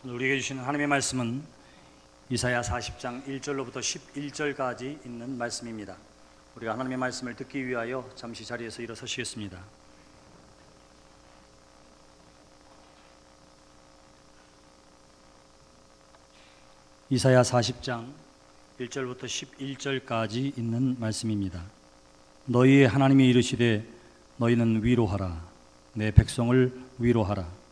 오늘 우리에게 주시는 하나님의 말씀은 이사야 40장 1절로부터 11절까지 있는 말씀입니다. 우리가 하나님의 말씀을 듣기 위하여 잠시 자리에서 일어서시겠습니다. 이사야 40장 1절부터 11절까지 있는 말씀입니다. 너희의 하나님이 이르시되 너희는 위로하라. 내 백성을 위로하라.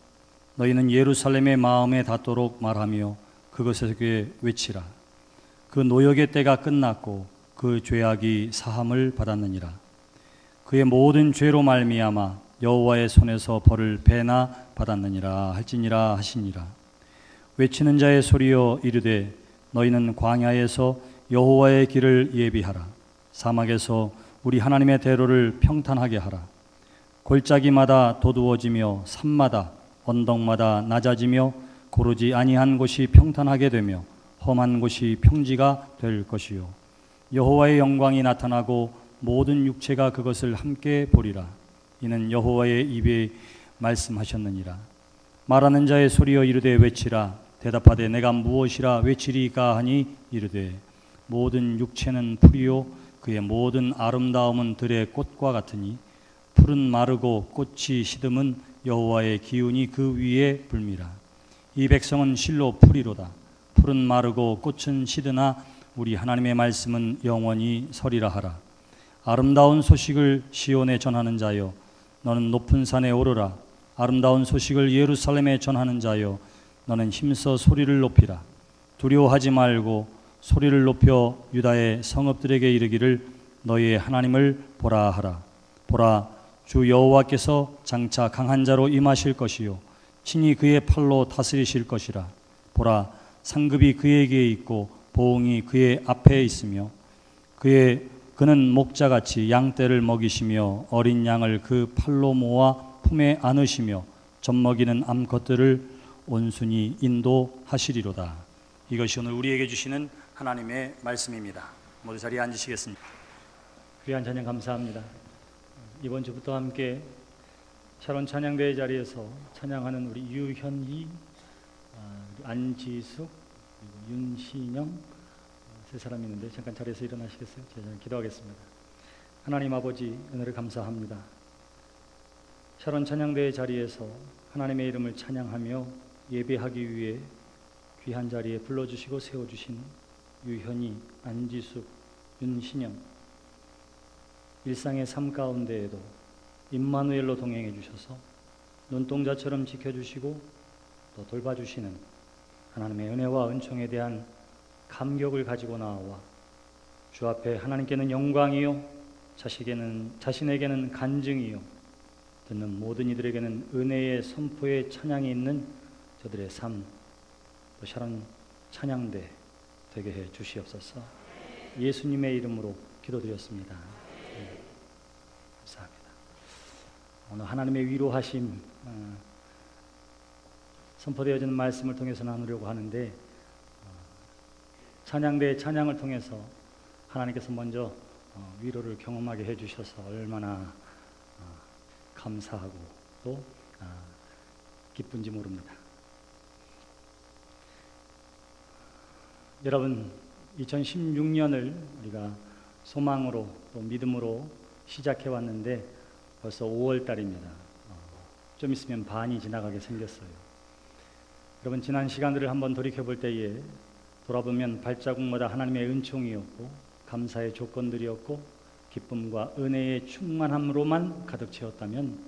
너희는 예루살렘의 마음에 닿도록 말하며 그것에게 외치라. 그 노역의 때가 끝났고 그 죄악이 사함을 받았느니라. 그의 모든 죄로 말미암아 여호와의 손에서 벌을 배나 받았느니라 할지니라 하시니라. 외치는 자의 소리여 이르되 너희는 광야에서 여호와의 길을 예비하라. 사막에서 우리 하나님의 대로를 평탄하게 하라. 골짜기마다 도두어지며 산마다 언덕마다 낮아지며 고르지 아니한 곳이 평탄하게 되며 험한 곳이 평지가 될 것이요 여호와의 영광이 나타나고 모든 육체가 그것을 함께 보리라. 이는 여호와의 입에 말씀하셨느니라. 말하는 자의 소리여 이르되 외치라. 대답하되 내가 무엇이라 외치리까 하니 이르되 모든 육체는 풀이요 그의 모든 아름다움은 들의 꽃과 같으니 풀은 마르고 꽃이 시듬은 여호와의 기운이 그 위에 불미라. 이 백성은 실로 풀이로다. 풀은 마르고 꽃은 시드나 우리 하나님의 말씀은 영원히 서리라 하라. 아름다운 소식을 시온에 전하는 자여 너는 높은 산에 오르라. 아름다운 소식을 예루살렘에 전하는 자여 너는 힘써 소리를 높이라. 두려워하지 말고 소리를 높여 유다의 성읍들에게 이르기를 너희의 하나님을 보라 하라. 보라, 주 여호와께서 장차 강한 자로 임하실 것이요 친히 그의 팔로 다스리실 것이라. 보라, 상급이 그에게 있고 보응이 그의 앞에 있으며 그는 목자같이 양떼를 먹이시며 어린 양을 그 팔로 모아 품에 안으시며 젖먹이는 암컷들을 온순히 인도하시리로다. 이것이 오늘 우리에게 주시는 하나님의 말씀입니다. 모두 자리에 앉으시겠습니다. 귀한 찬양 감사합니다. 이번 주부터 함께 샤론 찬양대회 자리에서 찬양하는 우리 유현희, 안지숙, 윤신영 세 사람이 있는데 잠깐 자리에서 일어나시겠어요? 제가 기도하겠습니다. 하나님 아버지, 은혜를 감사합니다. 샤론 찬양대회 자리에서 하나님의 이름을 찬양하며 예배하기 위해 귀한 자리에 불러주시고 세워주신 유현희, 안지숙, 윤신영, 일상의 삶 가운데에도 임마누엘로 동행해 주셔서 눈동자처럼 지켜주시고 또 돌봐주시는 하나님의 은혜와 은총에 대한 감격을 가지고 나와 주 앞에 하나님께는 영광이요 자신에게는 간증이요 듣는 모든 이들에게는 은혜의 선포의 찬양이 있는 저들의 삶, 또 샤론 찬양대 되게 해 주시옵소서. 예수님의 이름으로 기도드렸습니다. 감사합니다. 오늘 하나님의 위로하심 선포되어지는 말씀을 통해서 나누려고 하는데 찬양대의 찬양을 통해서 하나님께서 먼저 위로를 경험하게 해주셔서 얼마나 감사하고 또 기쁜지 모릅니다. 여러분, 2016년을 우리가 소망으로 또 믿음으로 시작해 왔는데 벌써 5월 달입니다. 좀 있으면 반이 지나가게 생겼어요. 여러분, 지난 시간들을 한번 돌이켜 볼 때에 돌아보면 발자국마다 하나님의 은총이었고 감사의 조건들이었고 기쁨과 은혜의 충만함으로만 가득 채웠다면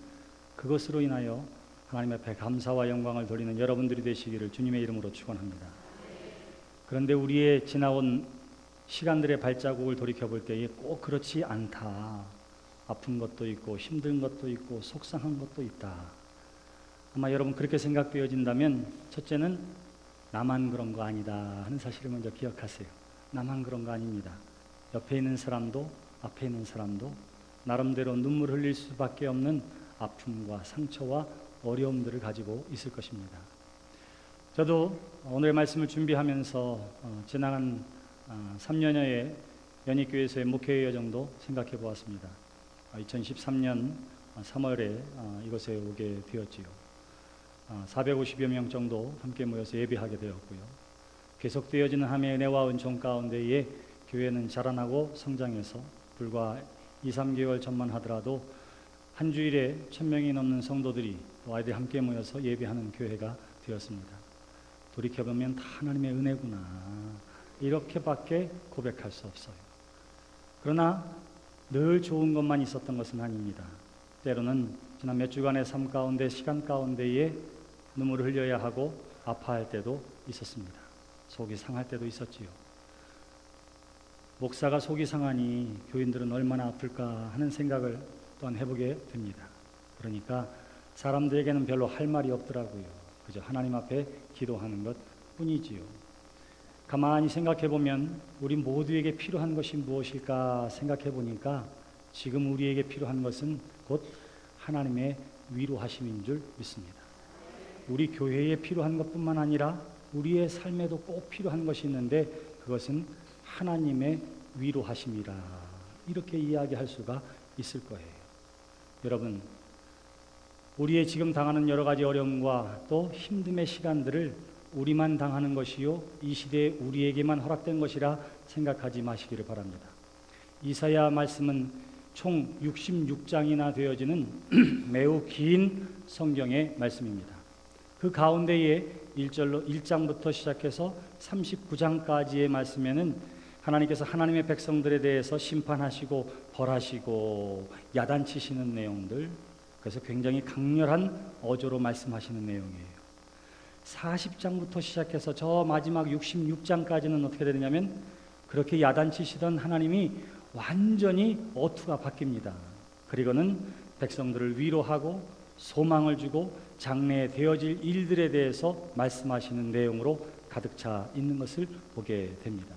그것으로 인하여 하나님 앞에 감사와 영광을 돌리는 여러분들이 되시기를 주님의 이름으로 축원합니다. 그런데 우리의 지나온 시간들의 발자국을 돌이켜 볼 때에 꼭 그렇지 않다. 아픈 것도 있고 힘든 것도 있고 속상한 것도 있다. 아마 여러분 그렇게 생각되어진다면 첫째는 나만 그런 거 아니다 하는 사실을 먼저 기억하세요. 나만 그런 거 아닙니다. 옆에 있는 사람도 앞에 있는 사람도 나름대로 눈물 흘릴 수밖에 없는 아픔과 상처와 어려움들을 가지고 있을 것입니다. 저도 오늘 말씀을 준비하면서 지나간 3년여의 연희교회에서의 목회의 여정도 생각해 보았습니다. 2013년 3월에 이곳에 오게 되었지요. 450여 명 정도 함께 모여서 예배하게 되었고요. 계속되어지는 하나님의 은혜와 은총 가운데에 교회는 자라나고 성장해서 불과 2, 3개월 전만 하더라도 한 주일에 1000명이 넘는 성도들이 또 아이들이 함께 모여서 예배하는 교회가 되었습니다. 돌이켜보면 다 하나님의 은혜구나, 이렇게밖에 고백할 수 없어요. 그러나 늘 좋은 것만 있었던 것은 아닙니다. 때로는 지난 몇 주간의 삶 가운데, 시간 가운데에 눈물을 흘려야 하고 아파할 때도 있었습니다. 속이 상할 때도 있었지요. 목사가 속이 상하니 교인들은 얼마나 아플까 하는 생각을 또한 해보게 됩니다. 그러니까 사람들에게는 별로 할 말이 없더라고요. 그저 하나님 앞에 기도하는 것 뿐이지요. 가만히 생각해 보면 우리 모두에게 필요한 것이 무엇일까 생각해 보니까 지금 우리에게 필요한 것은 곧 하나님의 위로하심인 줄 믿습니다. 우리 교회에 필요한 것뿐만 아니라 우리의 삶에도 꼭 필요한 것이 있는데 그것은 하나님의 위로하심이라, 이렇게 이야기할 수가 있을 거예요. 여러분, 우리의 지금 당하는 여러 가지 어려움과 또 힘듦의 시간들을 우리만 당하는 것이요, 이 시대에 우리에게만 허락된 것이라 생각하지 마시기를 바랍니다. 이사야 말씀은 총 66장이나 되어지는 매우 긴 성경의 말씀입니다. 그 가운데에 1장부터 시작해서 39장까지의 말씀에는 하나님께서 하나님의 백성들에 대해서 심판하시고 벌하시고 야단치시는 내용들, 그래서 굉장히 강렬한 어조로 말씀하시는 내용이에요. 40장부터 시작해서 저 마지막 66장까지는 어떻게 되느냐면 그렇게 야단치시던 하나님이 완전히 어투가 바뀝니다. 그리고는 백성들을 위로하고 소망을 주고 장래에 되어질 일들에 대해서 말씀하시는 내용으로 가득 차 있는 것을 보게 됩니다.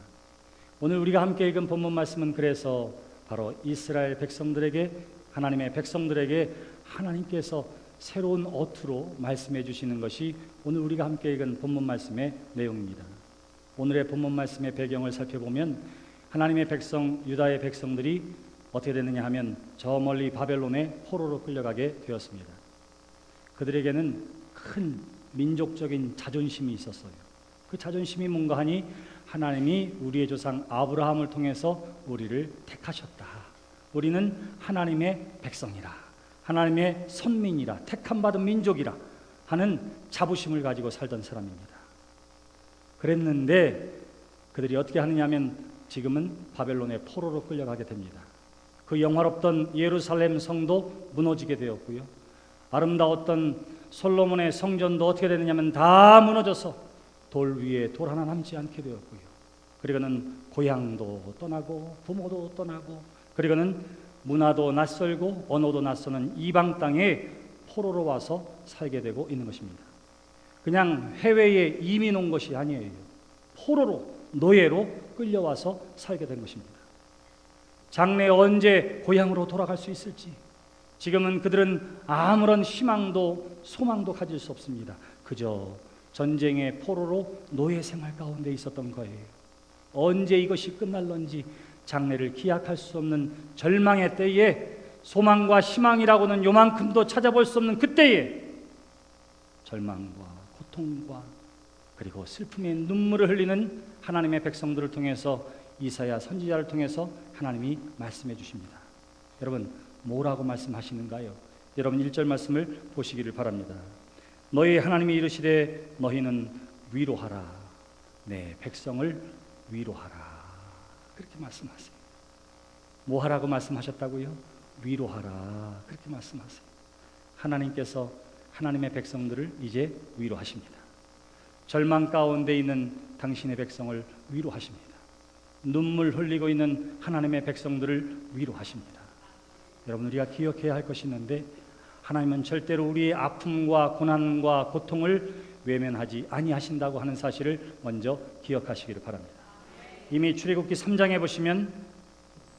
오늘 우리가 함께 읽은 본문 말씀은 그래서 바로 이스라엘 백성들에게, 하나님의 백성들에게 하나님께서 새로운 어투로 말씀해 주시는 것이 오늘 우리가 함께 읽은 본문 말씀의 내용입니다. 오늘의 본문 말씀의 배경을 살펴보면 하나님의 백성, 유다의 백성들이 어떻게 됐느냐 하면 저 멀리 바벨론의 포로로 끌려가게 되었습니다. 그들에게는 큰 민족적인 자존심이 있었어요. 그 자존심이 뭔가 하니 하나님이 우리의 조상 아브라함을 통해서 우리를 택하셨다. 우리는 하나님의 백성이라, 하나님의 선민이라, 택함받은 민족이라 하는 자부심을 가지고 살던 사람입니다. 그랬는데 그들이 어떻게 하느냐 하면 지금은 바벨론의 포로로 끌려가게 됩니다. 그 영화롭던 예루살렘 성도 무너지게 되었고요. 아름다웠던 솔로몬의 성전도 어떻게 되느냐 하면 다 무너져서 돌 위에 돌 하나 남지 않게 되었고요. 그리고는 고향도 떠나고 부모도 떠나고 그리고는 문화도 낯설고 언어도 낯서는 이방 땅에 포로로 와서 살게 되고 있는 것입니다. 그냥 해외에 이민 온 것이 아니에요. 포로로, 노예로 끌려와서 살게 된 것입니다. 장래 언제 고향으로 돌아갈 수 있을지, 지금은 그들은 아무런 희망도 소망도 가질 수 없습니다. 그저 전쟁의 포로로 노예 생활 가운데 있었던 거예요. 언제 이것이 끝날런지 장래를 기약할 수 없는 절망의 때에, 소망과 희망이라고는 요만큼도 찾아볼 수 없는 그때에 절망과 고통과 그리고 슬픔의 눈물을 흘리는 하나님의 백성들을 통해서, 이사야 선지자를 통해서 하나님이 말씀해 주십니다. 여러분, 뭐라고 말씀하시는가요? 여러분 1절 말씀을 보시기를 바랍니다. 너희 하나님이 이르시되 너희는 위로하라, 내 백성을 위로하라, 그렇게 말씀하세요. 뭐 하라고 말씀하셨다고요? 위로하라, 그렇게 말씀하세요. 하나님께서 하나님의 백성들을 이제 위로하십니다. 절망 가운데 있는 당신의 백성을 위로하십니다. 눈물 흘리고 있는 하나님의 백성들을 위로하십니다. 여러분, 우리가 기억해야 할 것이 있는데 하나님은 절대로 우리의 아픔과 고난과 고통을 외면하지 아니하신다고 하는 사실을 먼저 기억하시기를 바랍니다. 이미 출애굽기 3장에 보시면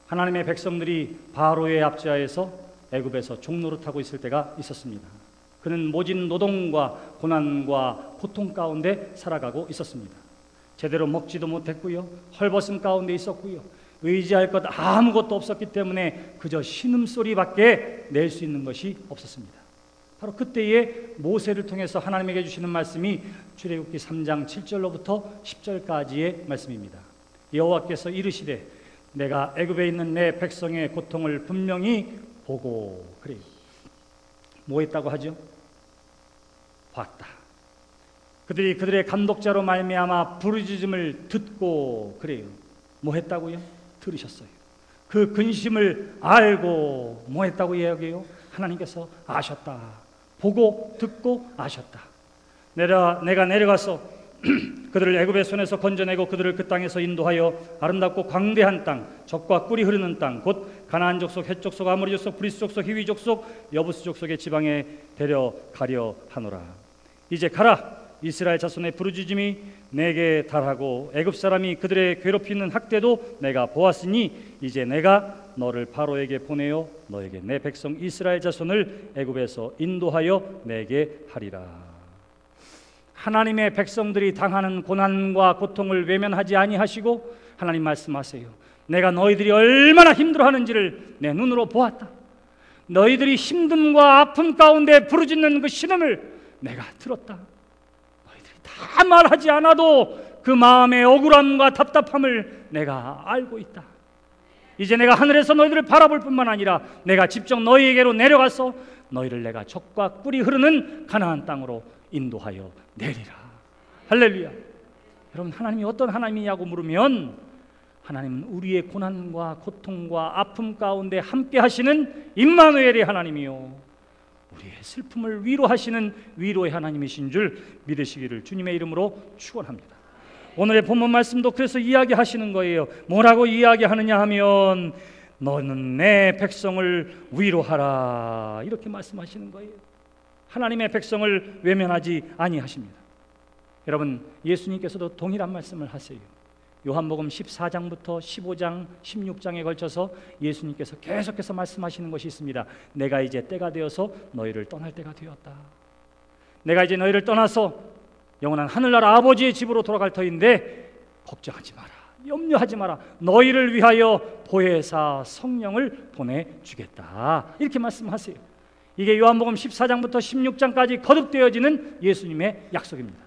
하나님의 백성들이 바로의 압제하에서 애굽에서 종노릇하고 있을 때가 있었습니다. 그는 모진 노동과 고난과 고통 가운데 살아가고 있었습니다. 제대로 먹지도 못했고요, 헐벗음 가운데 있었고요, 의지할 것 아무것도 없었기 때문에 그저 신음소리밖에 낼 수 있는 것이 없었습니다. 바로 그때에 모세를 통해서 하나님에게 주시는 말씀이 출애굽기 3장 7절로부터 10절까지의 말씀입니다. 여호와께서 이르시되 내가 애굽에 있는 내 백성의 고통을 분명히 보고, 그래요. 뭐 했다고 하죠? 봤다. 그들이 그들의 감독자로 말미암아 부르짖음을 듣고, 그래요. 뭐 했다고요? 들으셨어요. 그 근심을 알고 뭐 했다고 이야기해요? 하나님께서 아셨다. 보고 듣고 아셨다. 내가 내려가서 그들을 애굽의 손에서 건져내고 그들을 그 땅에서 인도하여 아름답고 광대한 땅, 젖과 꿀이 흐르는 땅, 곧 가나안 족속, 헷 족속, 아모리 족속, 브리스 족속, 히위 족속, 여부스 족속의 지방에 데려가려 하노라. 이제 가라. 이스라엘 자손의 부르짖음이 내게 달하고 애굽 사람이 그들의 괴롭히는 학대도 내가 보았으니 이제 내가 너를 바로에게 보내어 너에게 내 백성 이스라엘 자손을 애굽에서 인도하여 내게 하리라. 하나님의 백성들이 당하는 고난과 고통을 외면하지 아니하시고 하나님 말씀하세요. 내가 너희들이 얼마나 힘들어하는지를 내 눈으로 보았다. 너희들이 힘듦과 아픔 가운데 부르짖는 그 신음을 내가 들었다. 다 말하지 않아도 그 마음의 억울함과 답답함을 내가 알고 있다. 이제 내가 하늘에서 너희들을 바라볼 뿐만 아니라 내가 직접 너희에게로 내려가서 너희를 내가 젖과 꿀이 흐르는 가나안 땅으로 인도하여 내리라. 할렐루야. 여러분, 하나님이 어떤 하나님이냐고 물으면 하나님은 우리의 고난과 고통과 아픔 가운데 함께 하시는 임마누엘의 하나님이요, 우리의 슬픔을 위로하시는 위로의 하나님이신 줄 믿으시기를 주님의 이름으로 축원합니다. 오늘의 본문 말씀도 그래서 이야기하시는 거예요. 뭐라고 이야기하느냐 하면 너는 내 백성을 위로하라, 이렇게 말씀하시는 거예요. 하나님의 백성을 외면하지 아니하십니다. 여러분, 예수님께서도 동일한 말씀을 하세요. 요한복음 14장부터 15장, 16장에 걸쳐서 예수님께서 계속해서 말씀하시는 것이 있습니다. 내가 이제 때가 되어서 너희를 떠날 때가 되었다. 내가 이제 너희를 떠나서 영원한 하늘나라 아버지의 집으로 돌아갈 터인데 걱정하지 마라, 염려하지 마라. 너희를 위하여 보혜사 성령을 보내주겠다. 이렇게 말씀하세요. 이게 요한복음 14장부터 16장까지 거듭되어지는 예수님의 약속입니다.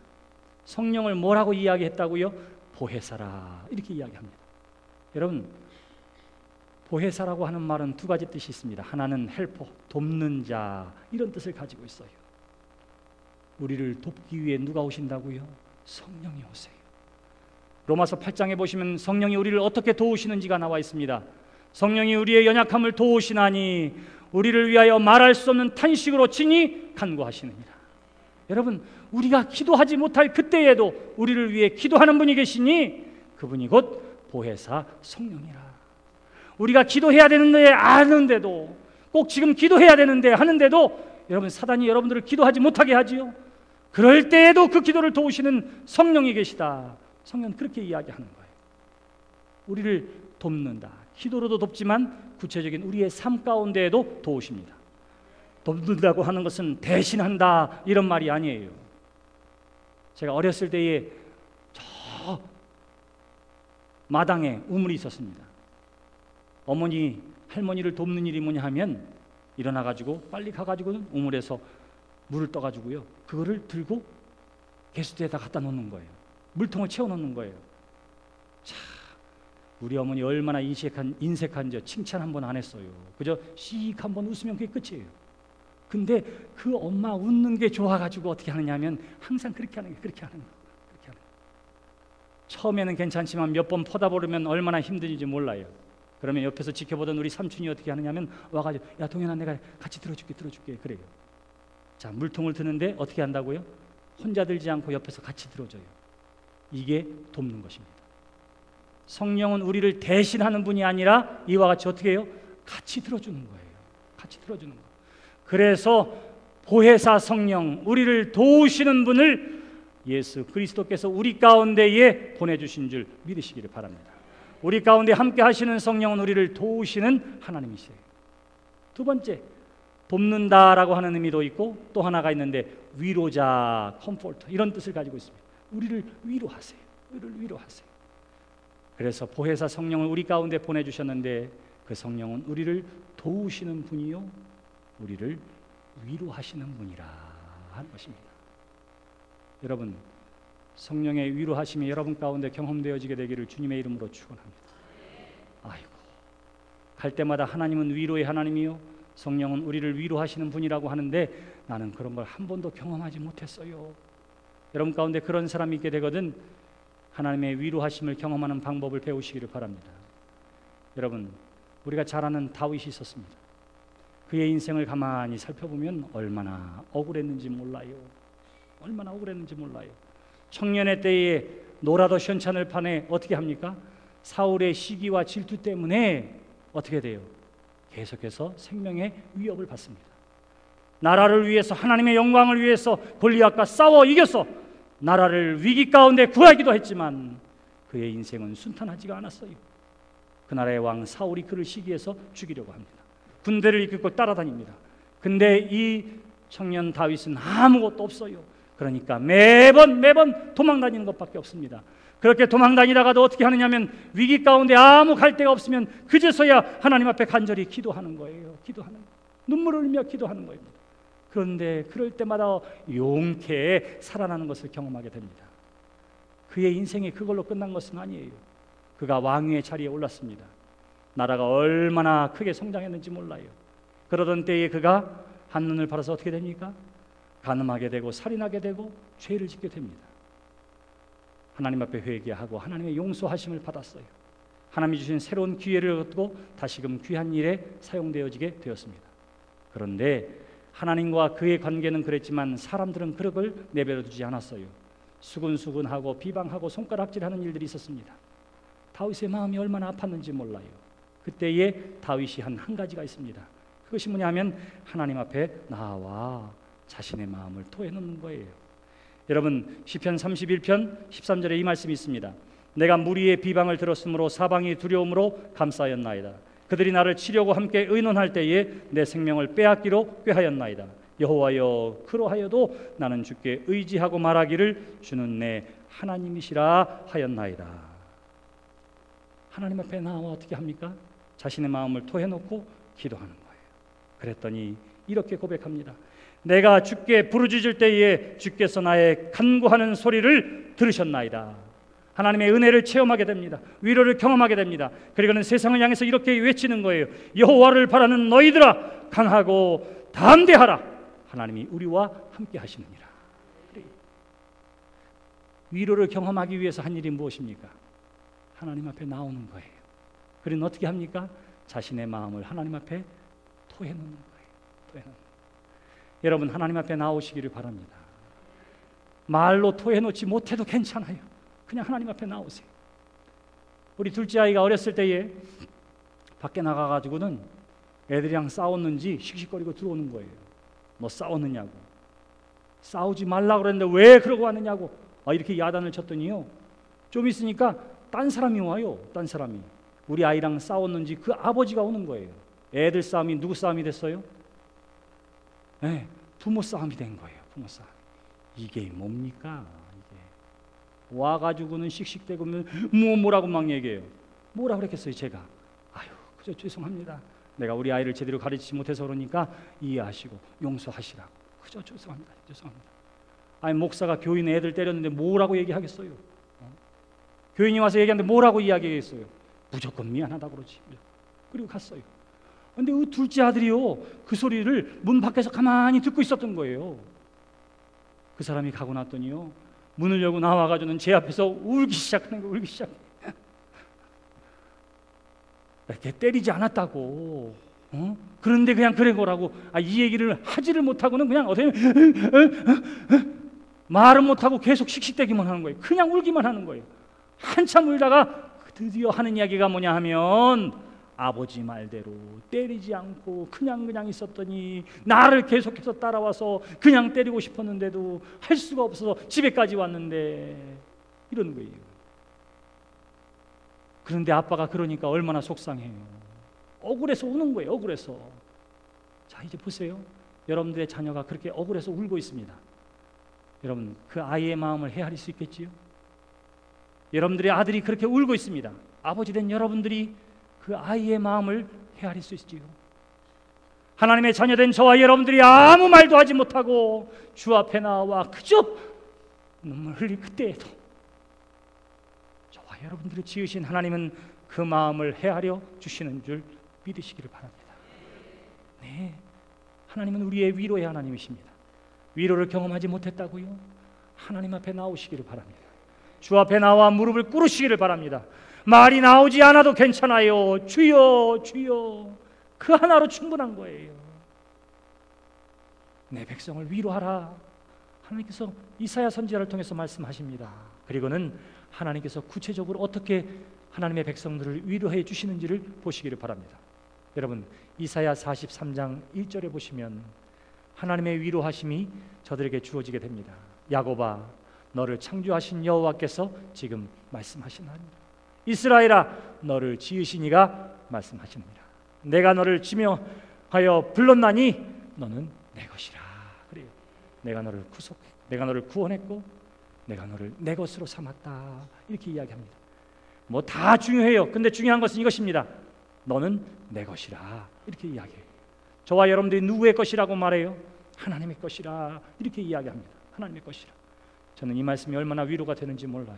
성령을 뭐라고 이야기했다고요? 보혜사라, 이렇게 이야기합니다. 여러분, 보혜사라고 하는 말은 두 가지 뜻이 있습니다. 하나는 헬퍼, 돕는 자, 이런 뜻을 가지고 있어요. 우리를 돕기 위해 누가 오신다고요? 성령이 오세요. 로마서 8장에 보시면 성령이 우리를 어떻게 도우시는지가 나와 있습니다. 성령이 우리의 연약함을 도우시나니 우리를 위하여 말할 수 없는 탄식으로 친히 간구하시느니라. 여러분, 우리가 기도하지 못할 그때에도 우리를 위해 기도하는 분이 계시니 그분이 곧 보혜사 성령이라. 우리가 기도해야 되는데 아는데도, 꼭 지금 기도해야 되는데 하는데도 여러분, 사단이 여러분들을 기도하지 못하게 하지요. 그럴 때에도 그 기도를 도우시는 성령이 계시다. 성령은 그렇게 이야기하는 거예요. 우리를 돕는다. 기도로도 돕지만 구체적인 우리의 삶 가운데에도 도우십니다. 돕는다고 하는 것은 대신한다, 이런 말이 아니에요. 제가 어렸을 때에 저 마당에 우물이 있었습니다. 어머니, 할머니를 돕는 일이 뭐냐 하면 일어나가지고 빨리 가가지고 우물에서 물을 떠가지고요, 그거를 들고 개수대에다 갖다 놓는 거예요. 물통을 채워놓는 거예요. 자, 우리 어머니 얼마나 인색한지 칭찬 한 번 안 했어요. 그저 씩 한 번 웃으면 그게 끝이에요. 근데 그 엄마 웃는 게 좋아가지고 어떻게 하느냐 하면 항상 그렇게 하는 거예요. 그렇게 하는 거예요. 처음에는 괜찮지만 몇 번 퍼다 보려면 얼마나 힘든지 몰라요. 그러면 옆에서 지켜보던 우리 삼촌이 어떻게 하느냐 하면 와가지고, 야 동현아, 내가 같이 들어줄게 그래요. 자, 물통을 드는데 어떻게 한다고요? 혼자 들지 않고 옆에서 같이 들어줘요. 이게 돕는 것입니다. 성령은 우리를 대신하는 분이 아니라 이와 같이 어떻게 해요? 같이 들어주는 거예요. 같이 들어주는 거. 그래서 보혜사 성령, 우리를 도우시는 분을 예수 그리스도께서 우리 가운데에 보내주신 줄 믿으시기를 바랍니다. 우리 가운데 함께 하시는 성령은 우리를 도우시는 하나님이세요. 두 번째, 돕는다라고 하는 의미도 있고 또 하나가 있는데 위로자, 컴포터, 이런 뜻을 가지고 있습니다. 우리를 위로하세요. 우리를 위로하세요. 그래서 보혜사 성령을 우리 가운데 보내주셨는데 그 성령은 우리를 도우시는 분이요, 우리를 위로하시는 분이라 하는 것입니다. 여러분, 성령의 위로하심이 여러분 가운데 경험되어지게 되기를 주님의 이름으로 축원합니다. 아이고, 갈 때마다 하나님은 위로의 하나님이요 성령은 우리를 위로하시는 분이라고 하는데 나는 그런 걸 한 번도 경험하지 못했어요. 여러분 가운데 그런 사람이 있게 되거든 하나님의 위로하심을 경험하는 방법을 배우시기를 바랍니다. 여러분, 우리가 잘 아는 다윗이 있었습니다. 그의 인생을 가만히 살펴보면 얼마나 억울했는지 몰라요. 얼마나 억울했는지 몰라요. 청년의 때에 노라도 현찬을 판에 어떻게 합니까? 사울의 시기와 질투 때문에 어떻게 돼요? 계속해서 생명의 위협을 받습니다. 나라를 위해서, 하나님의 영광을 위해서 골리앗과 싸워 이겨서 나라를 위기 가운데 구하기도 했지만 그의 인생은 순탄하지가 않았어요. 그 나라의 왕 사울이 그를 시기해서 죽이려고 합니다. 군대를 이끌고 따라다닙니다. 근데 이 청년 다윗은 아무것도 없어요. 그러니까 매번 도망다니는 것밖에 없습니다. 그렇게 도망다니다가도 어떻게 하느냐면 위기 가운데 아무 갈 데가 없으면 그제서야 하나님 앞에 간절히 기도하는 거예요. 눈물을 흘리며 기도하는 거입니다. 그런데 그럴 때마다 용케 살아나는 것을 경험하게 됩니다. 그의 인생이 그걸로 끝난 것은 아니에요. 그가 왕위의 자리에 올랐습니다. 나라가 얼마나 크게 성장했는지 몰라요. 그러던 때에 그가 한눈을 팔아서 어떻게 됩니까? 간음하게 되고 살인하게 되고 죄를 짓게 됩니다. 하나님 앞에 회개하고 하나님의 용서하심을 받았어요. 하나님이 주신 새로운 기회를 얻고 다시금 귀한 일에 사용되어지게 되었습니다. 그런데 하나님과 그의 관계는 그랬지만 사람들은 그를 내버려 두지 않았어요. 수근수근하고 비방하고 손가락질하는 일들이 있었습니다. 다윗의 마음이 얼마나 아팠는지 몰라요. 그때에 다윗이 한 가지가 있습니다. 그것이 뭐냐면 하나님 앞에 나와 자신의 마음을 토해놓는 거예요. 여러분, 시편 31편 13절에 이 말씀이 있습니다. 내가 무리의 비방을 들었으므로 사방이 두려움으로 감싸였나이다. 그들이 나를 치려고 함께 의논할 때에 내 생명을 빼앗기로 꾀하였나이다. 여호와여, 그러하여도 나는 주께 의지하고 말하기를 주는 내 하나님이시라 하였나이다. 하나님 앞에 나와 어떻게 합니까? 자신의 마음을 토해놓고 기도하는 거예요. 그랬더니 이렇게 고백합니다. 내가 주께 부르짖을 때에 주께서 나의 간구하는 소리를 들으셨나이다. 하나님의 은혜를 체험하게 됩니다. 위로를 경험하게 됩니다. 그리고는 세상을 향해서 이렇게 외치는 거예요. 여호와를 바라는 너희들아, 강하고 담대하라. 하나님이 우리와 함께 하시느니라. 위로를 경험하기 위해서 한 일이 무엇입니까? 하나님 앞에 나오는 거예요. 그리고 어떻게 합니까? 자신의 마음을 하나님 앞에 토해놓는 거예요. 여러분, 하나님 앞에 나오시기를 바랍니다. 말로 토해놓지 못해도 괜찮아요. 그냥 하나님 앞에 나오세요. 우리 둘째 아이가 어렸을 때에 밖에 나가가지고는 애들이랑 싸웠는지 씩씩거리고 들어오는 거예요. 뭐 싸웠느냐고. 싸우지 말라고 그랬는데 왜 그러고 왔느냐고. 이렇게 야단을 쳤더니요, 좀 있으니까 딴 사람이 와요. 딴 사람이. 우리 아이랑 싸웠는지 그 아버지가 오는 거예요. 애들 싸움이 누구 싸움이 됐어요? 네, 부모 싸움이 된 거예요. 부모 싸움. 이게 뭡니까? 이게 와가지고는 씩씩대고 뭐라고 막 얘기해요. 뭐라 그랬겠어요? 제가 그저 죄송합니다. 내가 우리 아이를 제대로 가르치지 못해서 그러니까 이해하시고 용서하시라고. 그저 죄송합니다. 아니, 목사가 교인 애들 때렸는데 뭐라고 얘기하겠어요? 교인이 와서 얘기하는데 뭐라고 이야기하겠어요? 무조건 미안하다고 그러지. 그리고 갔어요. 근데 그 둘째 아들이요, 그 소리를 문 밖에서 가만히 듣고 있었던 거예요. 그 사람이 가고 났더니요, 문을 열고 나와가지고는 제 앞에서 울기 시작하는 거예요. 울기 시작. 이렇게 때리지 않았다고. 그런데 그냥 그래 거라고. 이 얘기를 하지를 못하고는 그냥 어떻게 말은 못하고 계속 씩씩대기만 하는 거예요. 그냥 울기만 하는 거예요. 한참 울다가 드디어 하는 이야기가 뭐냐 하면, 아버지 말대로 때리지 않고 그냥 있었더니 나를 계속해서 따라와서 그냥 때리고 싶었는데도 할 수가 없어서 집에까지 왔는데, 이러는 거예요. 그런데 아빠가 그러니까 얼마나 속상해요. 억울해서 우는 거예요. 억울해서. 자, 이제 보세요. 여러분들의 자녀가 그렇게 억울해서 울고 있습니다. 여러분, 그 아이의 마음을 헤아릴 수 있겠지요? 여러분들의 아들이 그렇게 울고 있습니다. 아버지 된 여러분들이 그 아이의 마음을 헤아릴 수 있지요? 하나님의 자녀된 저와 여러분들이 아무 말도 하지 못하고 주 앞에 나와 그저 눈물 흘릴 그때에도 저와 여러분들을 지으신 하나님은 그 마음을 헤아려 주시는 줄 믿으시기를 바랍니다. 네, 하나님은 우리의 위로의 하나님이십니다. 위로를 경험하지 못했다고요? 하나님 앞에 나오시기를 바랍니다. 주 앞에 나와 무릎을 꿇으시기를 바랍니다. 말이 나오지 않아도 괜찮아요. 주여 주여, 그 하나로 충분한 거예요. 내 백성을 위로하라. 하나님께서 이사야 선지자를 통해서 말씀하십니다. 그리고는 하나님께서 구체적으로 어떻게 하나님의 백성들을 위로해 주시는지를 보시기를 바랍니다. 여러분, 이사야 43장 1절에 보시면 하나님의 위로하심이 저들에게 주어지게 됩니다. 야곱아, 너를 창조하신 여호와께서 지금 말씀하시나니, 이스라엘아, 너를 지으신 이가 말씀하시느니라. 내가 너를 지명하여 불렀나니 너는 내 것이라. 그래요. 내가 너를 구원했고 내가 너를 내 것으로 삼았다. 이렇게 이야기합니다. 뭐 다 중요해요. 근데 중요한 것은 이것입니다. 너는 내 것이라. 이렇게 이야기해요. 저와 여러분들이 누구의 것이라고 말해요? 하나님의 것이라. 이렇게 이야기합니다. 하나님의 것이라. 저는 이 말씀이 얼마나 위로가 되는지 몰라요.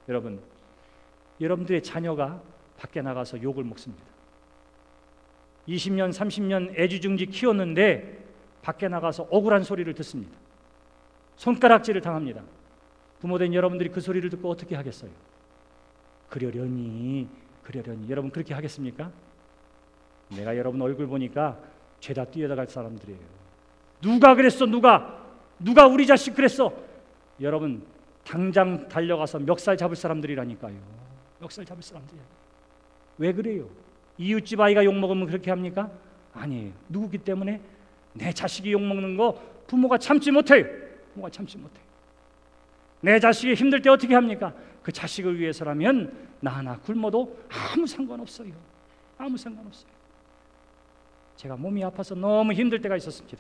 여러분, 여러분들의 자녀가 밖에 나가서 욕을 먹습니다. 20년, 30년 애지중지 키웠는데 밖에 나가서 억울한 소리를 듣습니다. 손가락질을 당합니다. 부모된 여러분들이 그 소리를 듣고 어떻게 하겠어요? 그러려니 여러분 그렇게 하겠습니까? 내가 여러분 얼굴 보니까 죄다 뛰어나갈 사람들이에요. 누가 그랬어? 누가 우리 자식 그랬어? 여러분 당장 달려가서 멱살 잡을 사람들이라니까요. 멱살 잡을 사람들이야. 왜 그래요? 이웃집 아이가 욕먹으면 그렇게 합니까? 아니에요. 누구기 때문에? 내 자식이 욕먹는 거 부모가 참지 못해요. 부모가 참지 못해요. 내 자식이 힘들 때 어떻게 합니까? 그 자식을 위해서라면 나 하나 굶어도 아무 상관없어요. 아무 상관없어요. 제가 몸이 아파서 너무 힘들 때가 있었습니다.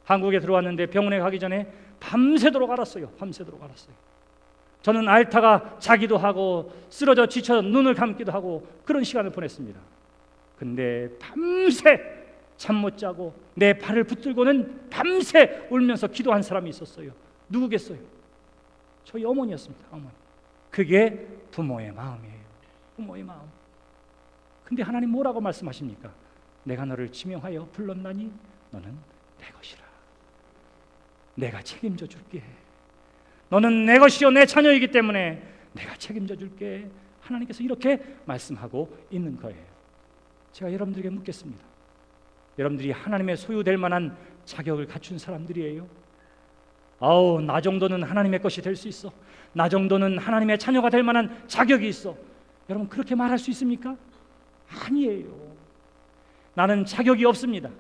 한국에 들어왔는데 병원에 가기 전에 밤새도록 앓았어요. 밤새도록 앓았어요. 저는 앓다가 자기도 하고 쓰러져 지쳐 눈을 감기도 하고 그런 시간을 보냈습니다. 근데 밤새 잠 못 자고 내 발을 붙들고는 밤새 울면서 기도한 사람이 있었어요. 누구겠어요? 저희 어머니였습니다. 어머니. 그게 부모의 마음이에요. 부모의 마음. 근데 하나님 뭐라고 말씀하십니까? 내가 너를 지명하여 불렀나니 너는 내 것이라. 내가 책임져 줄게. 너는 내 것이요 내 자녀이기 때문에 내가 책임져 줄게. 하나님께서 이렇게 말씀하고 있는 거예요. 제가 여러분들에게 묻겠습니다. 여러분들이 하나님의 소유될 만한 자격을 갖춘 사람들이에요? 아우, 나 정도는 하나님의 것이 될 수 있어. 나 정도는 하나님의 자녀가 될 만한 자격이 있어. 여러분 그렇게 말할 수 있습니까? 아니에요. 나는 자격이 없습니다.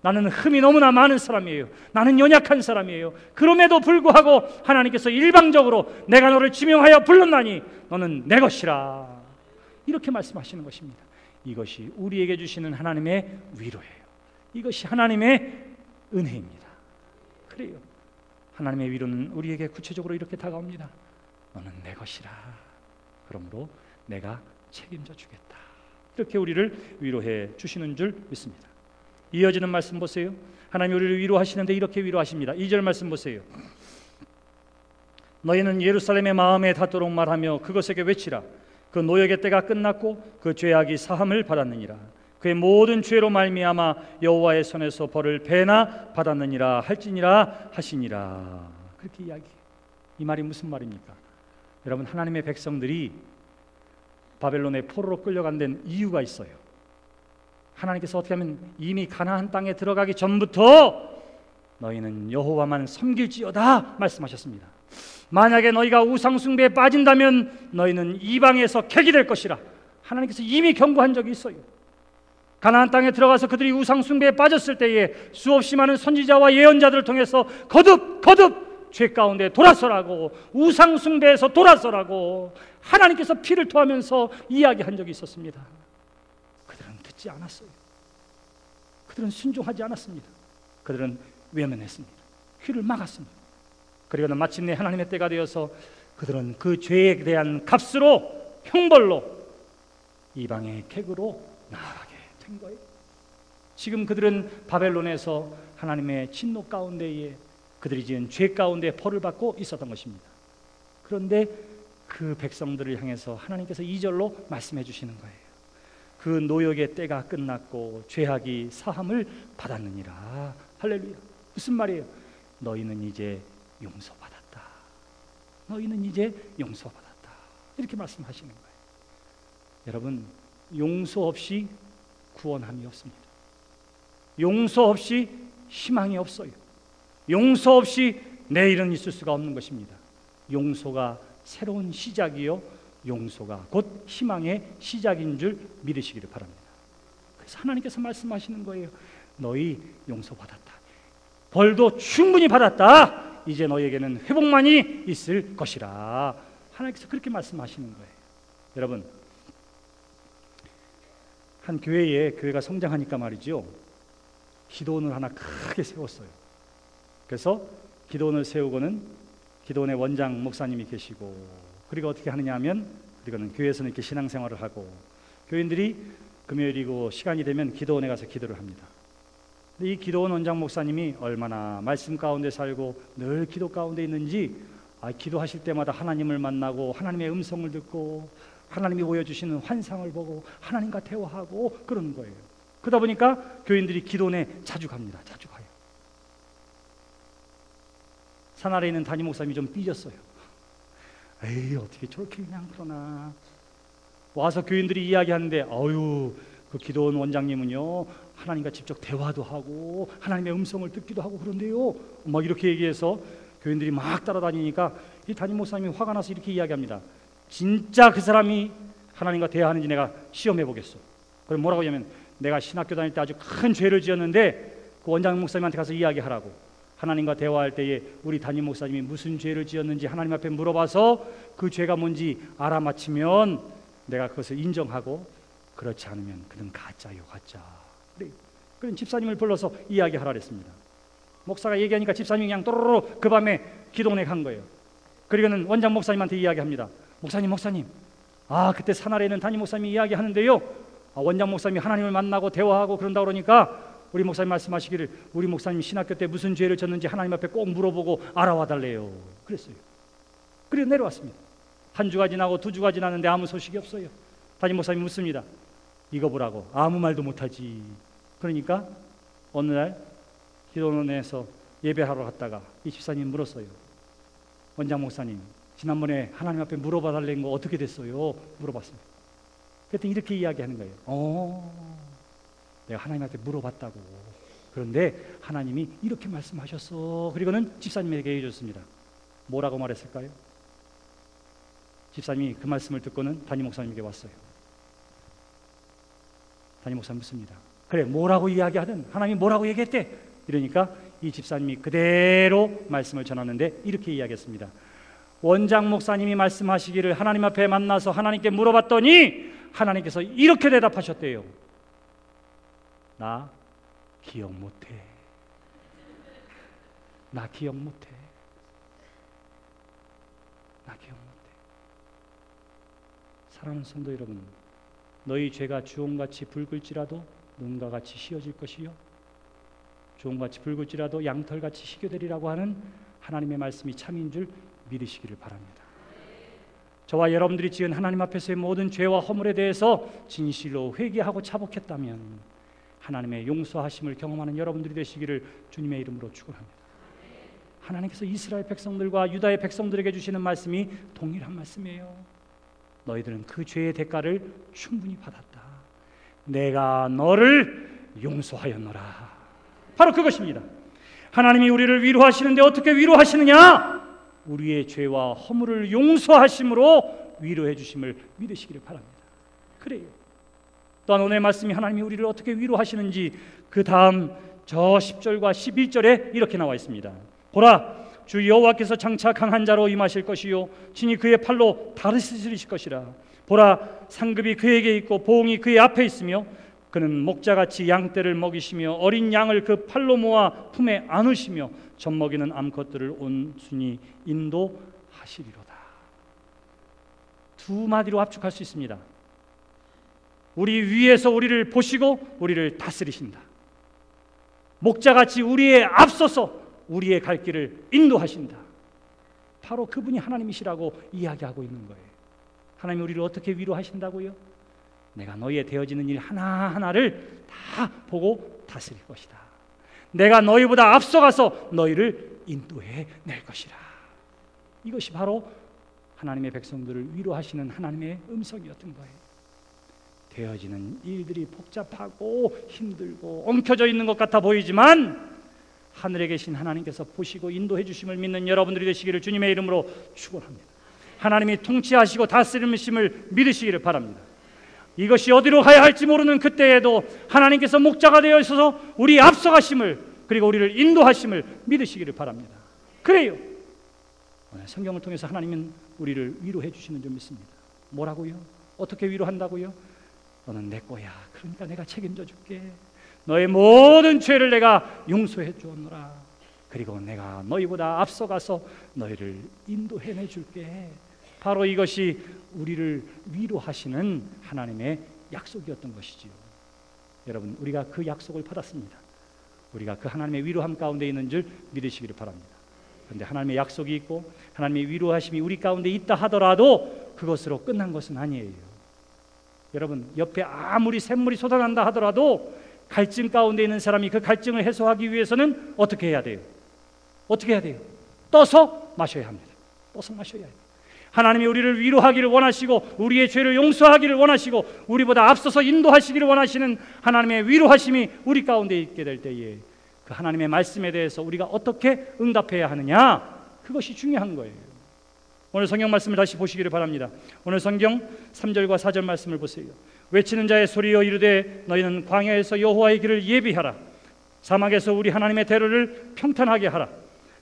나는 흠이 너무나 많은 사람이에요. 나는 연약한 사람이에요. 그럼에도 불구하고 하나님께서 일방적으로 내가 너를 지명하여 불렀나니 너는 내 것이라. 이렇게 말씀하시는 것입니다. 이것이 우리에게 주시는 하나님의 위로예요. 이것이 하나님의 은혜입니다. 그래요. 하나님의 위로는 우리에게 구체적으로 이렇게 다가옵니다. 너는 내 것이라. 그러므로 내가 책임져 주겠다. 이렇게 우리를 위로해 주시는 줄 믿습니다. 이어지는 말씀 보세요. 하나님이 우리를 위로하시는데 이렇게 위로하십니다. 2절 말씀 보세요. 너희는 예루살렘의 마음에 닿도록 말하며 그것에게 외치라. 그 노역의 때가 끝났고 그 죄악이 사함을 받았느니라. 그의 모든 죄로 말미암아 여호와의 손에서 벌을 배나 받았느니라 할지니라 하시니라. 그렇게 이야기해요. 이 말이 무슨 말입니까? 여러분, 하나님의 백성들이 바벨론의 포로로 끌려간 데는 이유가 있어요. 하나님께서 어떻게 하면 이미 가나안 땅에 들어가기 전부터 너희는 여호와만 섬길지어다 말씀하셨습니다. 만약에 너희가 우상 숭배에 빠진다면 너희는 이방에서 객이 될 것이라. 하나님께서 이미 경고한 적이 있어요. 가나안 땅에 들어가서 그들이 우상 숭배에 빠졌을 때에 수없이 많은 선지자와 예언자들을 통해서 거듭 죄 가운데 돌아서라고, 우상 숭배에서 돌아서라고 하나님께서 피를 토하면서 이야기한 적이 있었습니다. 그들은 듣지 않았어요. 그들은 순종하지 않았습니다. 그들은 외면했습니다. 귀를 막았습니다. 그리고는 마침내 하나님의 때가 되어서 그들은 그 죄에 대한 값으로, 형벌로 이방의 객으로 나아가게 된 거예요. 지금 그들은 바벨론에서 하나님의 진노 가운데에 그들이 지은 죄 가운데 벌을 받고 있었던 것입니다. 그런데 그 백성들을 향해서 하나님께서 2절로 말씀해 주시는 거예요. 그 노역의 때가 끝났고 죄악이 사함을 받았느니라. 할렐루야. 무슨 말이에요? 너희는 이제 용서받았다. 너희는 이제 용서받았다. 이렇게 말씀하시는 거예요. 여러분, 용서 없이 구원함이 없습니다. 용서 없이 희망이 없어요. 용서 없이 내일은 있을 수가 없는 것입니다. 용서가 새로운 시작이요, 용서가 곧 희망의 시작인 줄 믿으시기를 바랍니다. 그래서 하나님께서 말씀하시는 거예요. 너희 용서받았다. 벌도 충분히 받았다. 이제 너희에게는 회복만이 있을 것이라. 하나님께서 그렇게 말씀하시는 거예요. 여러분, 한 교회가 성장하니까 말이죠, 기도원을 하나 크게 세웠어요. 그래서 기도원을 세우고는 기도원의 원장 목사님이 계시고, 그리고 어떻게 하느냐 하면, 그리고는 교회에서는 이렇게 신앙생활을 하고, 교인들이 금요일이고 시간이 되면 기도원에 가서 기도를 합니다. 근데 이 기도원 원장 목사님이 얼마나 말씀 가운데 살고 늘 기도 가운데 있는지, 기도하실 때마다 하나님을 만나고 하나님의 음성을 듣고 하나님이 보여주시는 환상을 보고 하나님과 대화하고 그러는 거예요. 그러다 보니까 교인들이 기도원에 자주 갑니다. 자주 가요. 산 아래에 있는 담임 목사님이 좀 삐졌어요. 에이, 어떻게 저렇게 그냥 그러나. 와서 교인들이 이야기하는데, 그 기도원 원장님은요, 하나님과 직접 대화도 하고 하나님의 음성을 듣기도 하고 그런데요, 막 이렇게 얘기해서 교인들이 막 따라다니니까 이 담임 목사님이 화가 나서 이렇게 이야기합니다. 진짜 그 사람이 하나님과 대화하는지 내가 시험해 보겠어. 그럼 뭐라고 하냐면, 내가 신학교 다닐 때 아주 큰 죄를 지었는데 그 원장 목사님한테 가서 이야기하라고. 하나님과 대화할 때에 우리 담임 목사님이 무슨 죄를 지었는지 하나님 앞에 물어봐서 그 죄가 뭔지 알아맞히면 내가 그것을 인정하고, 그렇지 않으면 그는 가짜요, 가짜. 그런 집사님을 불러서 이야기하라 그랬습니다. 목사가 얘기하니까 집사님이 그냥 또로로 그 밤에 기도원에 간 거예요. 그리고는 원장 목사님한테 이야기합니다. 목사님, 그때 산 아래에 있는 담임 목사님이 이야기하는데요, 원장 목사님이 하나님을 만나고 대화하고 그런다 그러니까 우리 목사님 말씀하시기를 우리 목사님 신학교 때 무슨 죄를 졌는지 하나님 앞에 꼭 물어보고 알아와 달래요. 그랬어요. 그래서 내려왔습니다. 한 주가 지나고 두 주가 지났는데 아무 소식이 없어요. 담임 목사님이 묻습니다. 이거 보라고. 아무 말도 못하지. 그러니까 어느 날 기도원에서 예배하러 갔다가 이 집사님 물었어요. 원장 목사님, 지난번에 하나님 앞에 물어봐 달라는 거 어떻게 됐어요? 물어봤습니다. 그랬더니 이렇게 이야기하는 거예요. 내가 하나님한테 물어봤다고. 그런데 하나님이 이렇게 말씀하셨어. 그리고는 집사님에게 얘기해줬습니다. 뭐라고 말했을까요? 집사님이 그 말씀을 듣고는 담임 목사님에게 왔어요. 담임 목사님 묻습니다. 그래, 뭐라고 이야기하든 하나님이 뭐라고 얘기했대? 이러니까 이 집사님이 그대로 말씀을 전하는데 이렇게 이야기했습니다. 원장 목사님이 말씀하시기를 하나님 앞에 만나서 하나님께 물어봤더니 하나님께서 이렇게 대답하셨대요. 나 기억 못해. 나 기억 못해. 나 기억 못해. 사랑하는 성도 여러분, 너희 죄가 주홍같이 붉을지라도 눈과 같이 휘어질 것이요 주홍같이 붉을지라도 양털같이 희게 되리라고 하는 하나님의 말씀이 참인 줄 믿으시기를 바랍니다. 저와 여러분들이 지은 하나님 앞에서의 모든 죄와 허물에 대해서 진실로 회개하고 자복했다면 하나님의 용서하심을 경험하는 여러분들이 되시기를 주님의 이름으로 축원합니다. 하나님께서 이스라엘 백성들과 유다의 백성들에게 주시는 말씀이 동일한 말씀이에요. 너희들은 그 죄의 대가를 충분히 받았다. 내가 너를 용서하였노라. 바로 그것입니다. 하나님이 우리를 위로하시는데 어떻게 위로하시느냐? 우리의 죄와 허물을 용서하심으로 위로해 주심을 믿으시기를 바랍니다. 그래요. 또한 오늘 말씀이 하나님이 우리를 어떻게 위로하시는지 그 다음 저 10절과 11절에 이렇게 나와 있습니다. 보라, 주 여호와께서 장차 강한 자로 임하실 것이요 친히 그의 팔로 다스리실 것이라. 보라, 상급이 그에게 있고 보응이 그의 앞에 있으며 그는 목자같이 양떼를 먹이시며 어린 양을 그 팔로 모아 품에 안으시며 젖먹이는 암컷들을 온순히 인도하시리로다. 두 마디로 압축할 수 있습니다. 우리 위에서 우리를 보시고 우리를 다스리신다. 목자같이 우리의 앞서서 우리의 갈 길을 인도하신다. 바로 그분이 하나님이시라고 이야기하고 있는 거예요. 하나님이 우리를 어떻게 위로하신다고요? 내가 너희에 되어지는 일 하나하나를 다 보고 다스릴 것이다. 내가 너희보다 앞서가서 너희를 인도해 낼 것이라. 이것이 바로 하나님의 백성들을 위로하시는 하나님의 음성이었던 거예요. 되어지는 일들이 복잡하고 힘들고 엉켜져 있는 것 같아 보이지만 하늘에 계신 하나님께서 보시고 인도해 주심을 믿는 여러분들이 되시기를 주님의 이름으로 축원합니다. 하나님이 통치하시고 다스리심을 믿으시기를 바랍니다. 이것이 어디로 가야 할지 모르는 그때에도 하나님께서 목자가 되어 있어서 우리 앞서가심을, 그리고 우리를 인도하심을 믿으시기를 바랍니다. 그래요. 오늘 성경을 통해서 하나님은 우리를 위로해 주시는 줄 믿습니다. 뭐라고요? 어떻게 위로한다고요? 너는 내 거야. 그러니까 내가 책임져 줄게. 너의 모든 죄를 내가 용서해 주었노라. 그리고 내가 너희보다 앞서가서 너희를 인도해내 줄게. 바로 이것이 우리를 위로하시는 하나님의 약속이었던 것이지요. 여러분, 우리가 그 약속을 받았습니다. 우리가 그 하나님의 위로함 가운데 있는 줄 믿으시기를 바랍니다. 그런데 하나님의 약속이 있고 하나님의 위로하심이 우리 가운데 있다 하더라도 그것으로 끝난 것은 아니에요. 여러분, 옆에 아무리 샘물이 쏟아난다 하더라도 갈증 가운데 있는 사람이 그 갈증을 해소하기 위해서는 어떻게 해야 돼요? 어떻게 해야 돼요? 떠서 마셔야 합니다. 떠서 마셔야 해요. 하나님이 우리를 위로하기를 원하시고 우리의 죄를 용서하기를 원하시고 우리보다 앞서서 인도하시기를 원하시는 하나님의 위로하심이 우리 가운데 있게 될 때에 그 하나님의 말씀에 대해서 우리가 어떻게 응답해야 하느냐, 그것이 중요한 거예요. 오늘 성경 말씀을 다시 보시기를 바랍니다. 오늘 성경 3절과 4절 말씀을 보세요. 외치는 자의 소리여 이르되 너희는 광야에서 여호와의 길을 예비하라. 사막에서 우리 하나님의 대로를 평탄하게 하라.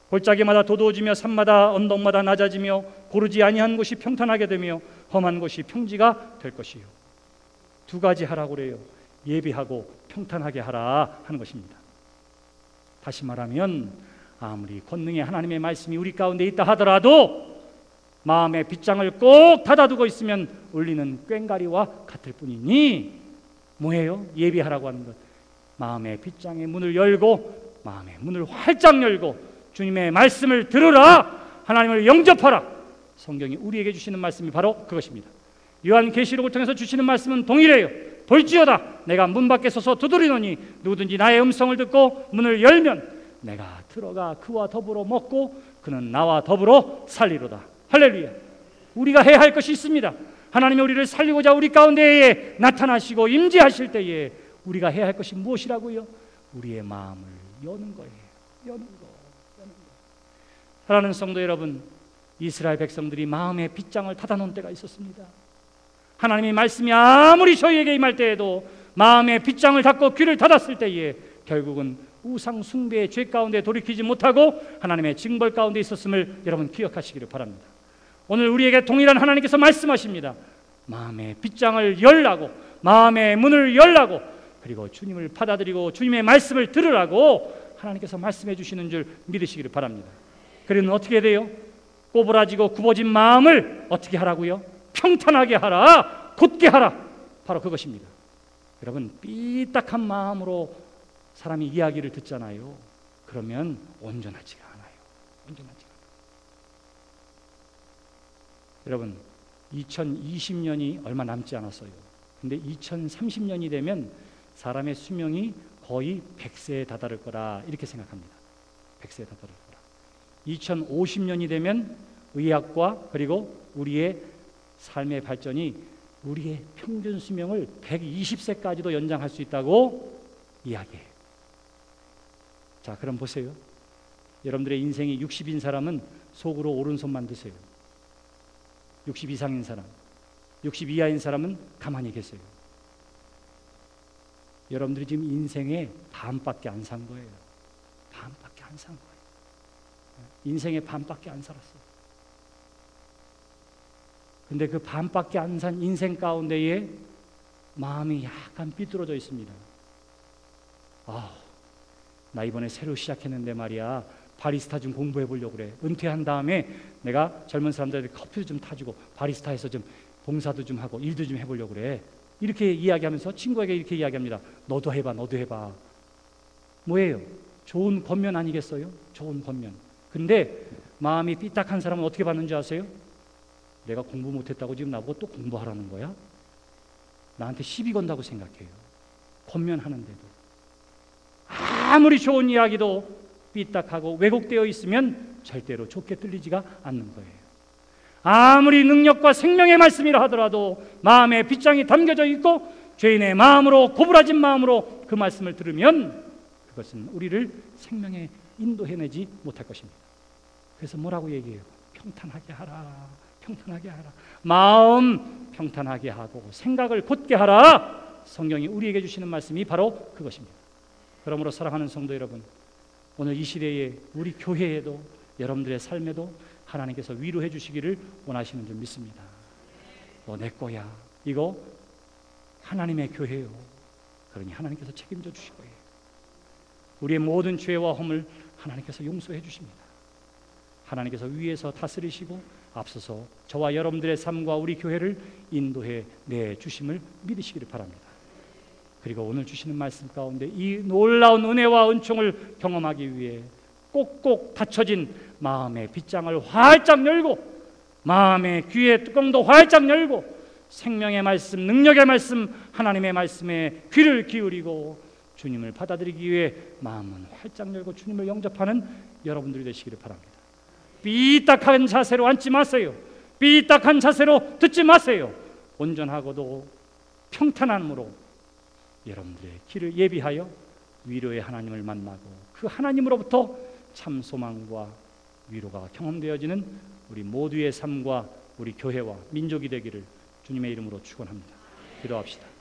골짜기마다 도도해지며 산마다 언덕마다 낮아지며 고르지 아니한 곳이 평탄하게 되며 험한 곳이 평지가 될 것이요. 두 가지 하라고 그래요. 예비하고 평탄하게 하라 하는 것입니다. 다시 말하면 아무리 권능의 하나님의 말씀이 우리 가운데 있다 하더라도 마음의 빗장을 꼭 닫아두고 있으면 울리는 꽹가리와 같을 뿐이니, 뭐예요? 예비하라고 하는 것. 마음의 빗장의 문을 열고 마음의 문을 활짝 열고 주님의 말씀을 들으라. 하나님을 영접하라. 성경이 우리에게 주시는 말씀이 바로 그것입니다. 요한계시록을 통해서 주시는 말씀은 동일해요. 볼지어다 내가 문 밖에 서서 두드리노니 누구든지 나의 음성을 듣고 문을 열면 내가 들어가 그와 더불어 먹고 그는 나와 더불어 살리로다. 할렐루야. 우리가 해야 할 것이 있습니다. 하나님이 우리를 살리고자 우리 가운데에 나타나시고 임재하실 때에 우리가 해야 할 것이 무엇이라고요? 우리의 마음을 여는 거예요. 여는 거. 사랑하는 성도 여러분, 이스라엘 백성들이 마음의 빗장을 닫아놓은 때가 있었습니다. 하나님의 말씀이 아무리 저희에게 임할 때에도 마음의 빗장을 닫고 귀를 닫았을 때에 결국은 우상 숭배의 죄 가운데 돌이키지 못하고 하나님의 징벌 가운데 있었음을 여러분 기억하시기를 바랍니다. 오늘 우리에게 동일한 하나님께서 말씀하십니다. 마음의 빗장을 열라고, 마음의 문을 열라고, 그리고 주님을 받아들이고 주님의 말씀을 들으라고 하나님께서 말씀해 주시는 줄 믿으시기를 바랍니다. 그러면 어떻게 돼요? 꼬부라지고 굽어진 마음을 어떻게 하라고요? 평탄하게 하라, 곧게 하라. 바로 그것입니다. 여러분, 삐딱한 마음으로 사람이 이야기를 듣잖아요. 그러면 온전하지가 않아요. 온전하지가 않아요. 여러분, 2020년이 얼마 남지 않았어요. 근데 2030년이 되면 사람의 수명이 거의 100세에 다다를 거라 이렇게 생각합니다. 100세에 다다를 거라. 2050년이 되면 의학과 그리고 우리의 삶의 발전이 우리의 평균 수명을 120세까지도 연장할 수 있다고 이야기해요. 자, 그럼 보세요. 여러분들의 인생이 60인 사람은 속으로 오른손만 드세요. 60 이상인 사람, 60 이하인 사람은 가만히 계세요. 여러분들이 지금 인생의 반밖에 안 산 거예요. 반밖에 안 산 거예요. 인생의 반밖에 안 살았어요. 근데 그 반밖에 안 산 인생 가운데에 마음이 약간 삐뚤어져 있습니다. 나 이번에 새로 시작했는데 말이야, 바리스타 좀 공부해 보려고 그래. 은퇴한 다음에 내가 젊은 사람들한테 커피도 좀 타주고 바리스타에서 좀 봉사도 좀 하고 일도 좀 해보려고 그래. 이렇게 이야기하면서 친구에게 이렇게 이야기합니다. 너도 해봐, 너도 해봐. 뭐예요? 좋은 겉면 아니겠어요? 좋은 겉면. 근데 마음이 삐딱한 사람은 어떻게 받는지 아세요? 내가 공부 못했다고 지금 나보고 또 공부하라는 거야? 나한테 시비 건다고 생각해요. 겉면 하는데도. 아무리 좋은 이야기도 삐딱하고 왜곡되어 있으면 절대로 좋게 들리지가 않는 거예요. 아무리 능력과 생명의 말씀이라 하더라도 마음에 빗장이 담겨져 있고 죄인의 마음으로, 고부라진 마음으로 그 말씀을 들으면 그것은 우리를 생명에 인도해내지 못할 것입니다. 그래서 뭐라고 얘기해요? 평탄하게 하라, 평탄하게 하라. 마음 평탄하게 하고 생각을 곧게 하라. 성경이 우리에게 주시는 말씀이 바로 그것입니다. 그러므로 사랑하는 성도 여러분, 오늘 이 시대에 우리 교회에도 여러분들의 삶에도 하나님께서 위로해 주시기를 원하시는 줄 믿습니다. 너 내 거야. 이거 하나님의 교회요. 그러니 하나님께서 책임져 주실 거예요. 우리의 모든 죄와 허물 하나님께서 용서해 주십니다. 하나님께서 위에서 다스리시고 앞서서 저와 여러분들의 삶과 우리 교회를 인도해 내 주심을 믿으시기를 바랍니다. 그리고 오늘 주시는 말씀 가운데 이 놀라운 은혜와 은총을 경험하기 위해 꼭꼭 닫혀진 마음의 빗장을 활짝 열고 마음의 귀의 뚜껑도 활짝 열고 생명의 말씀, 능력의 말씀, 하나님의 말씀에 귀를 기울이고 주님을 받아들이기 위해 마음은 활짝 열고 주님을 영접하는 여러분들이 되시기를 바랍니다. 삐딱한 자세로 앉지 마세요. 삐딱한 자세로 듣지 마세요. 온전하고도 평탄함으로 여러분들의 길을 예비하여 위로의 하나님을 만나고 그 하나님으로부터 참 소망과 위로가 경험되어지는 우리 모두의 삶과 우리 교회와 민족이 되기를 주님의 이름으로 축원합니다. 기도합시다.